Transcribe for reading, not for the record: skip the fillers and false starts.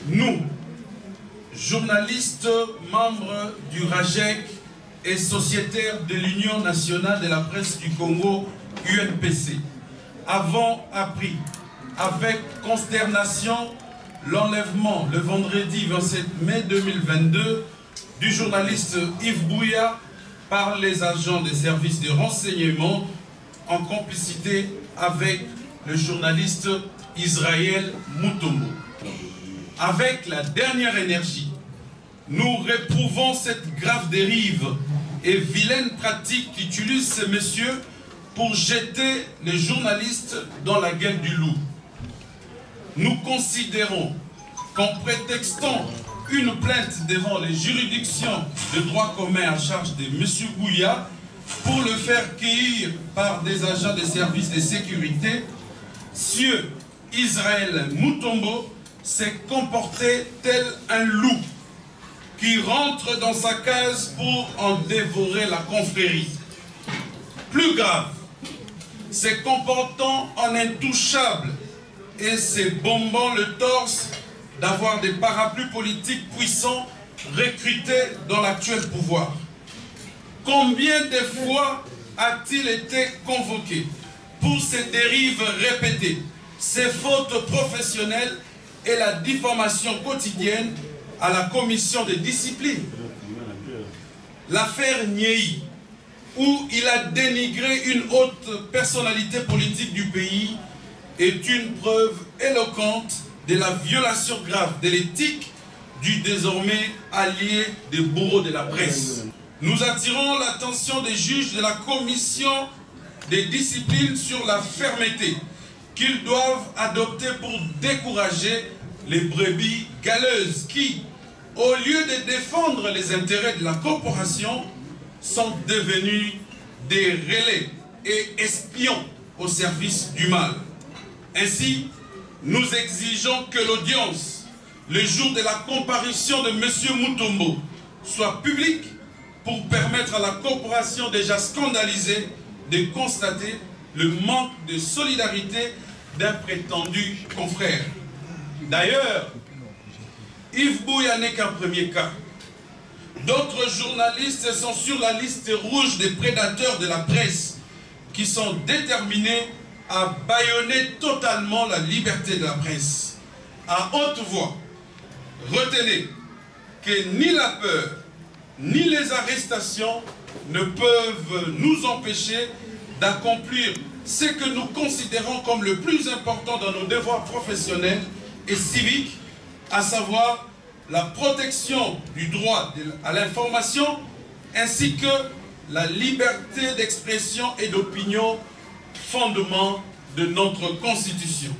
Nous, journalistes, membres du RAJEC et sociétaires de l'Union nationale de la presse du Congo, UNPC, avons appris avec consternation l'enlèvement le vendredi 27 mai 2022 du journaliste Yves Buya par les agents des services de renseignement en complicité avec le journaliste Israël Mutombo. Avec la dernière énergie, nous réprouvons cette grave dérive et vilaine pratique qu'utilisent ces messieurs pour jeter les journalistes dans la gueule du loup. Nous considérons qu'en prétextant une plainte devant les juridictions de droit commun à charge de M. Buya pour le faire cueillir par des agents des services de sécurité, Sieur Israël Mutombo s'est comporté tel un loup qui rentre dans sa case pour en dévorer la confrérie. Plus grave, se comportant en intouchable et se bombant le torse d'avoir des parapluies politiques puissants recrutés dans l'actuel pouvoir. Combien de fois a-t-il été convoqué pour ces dérives répétées, ces fautes professionnelles et la diffamation quotidienne à la commission de discipline? L'affaire Niei, où il a dénigré une haute personnalité politique du pays, est une preuve éloquente de la violation grave de l'éthique du désormais allié des bourreaux de la presse. Nous attirons l'attention des juges de la commission des disciplines sur la fermeté qu'ils doivent adopter pour décourager les brebis galeuses qui, au lieu de défendre les intérêts de la corporation, sont devenus des relais et espions au service du mal. Ainsi, nous exigeons que l'audience, le jour de la comparution de M. Mutombo, soit publique pour permettre à la corporation déjà scandalisée de constater le manque de solidarité d'un prétendu confrère. D'ailleurs, Yves Buya n'est qu'un premier cas. D'autres journalistes sont sur la liste rouge des prédateurs de la presse qui sont déterminés à bâillonner totalement la liberté de la presse. À haute voix, retenez que ni la peur, ni les arrestations ne peuvent nous empêcher d'accomplir ce que nous considérons comme le plus important dans nos devoirs professionnels et civiques, à savoir la protection du droit à l'information ainsi que la liberté d'expression et d'opinion, fondement de notre Constitution.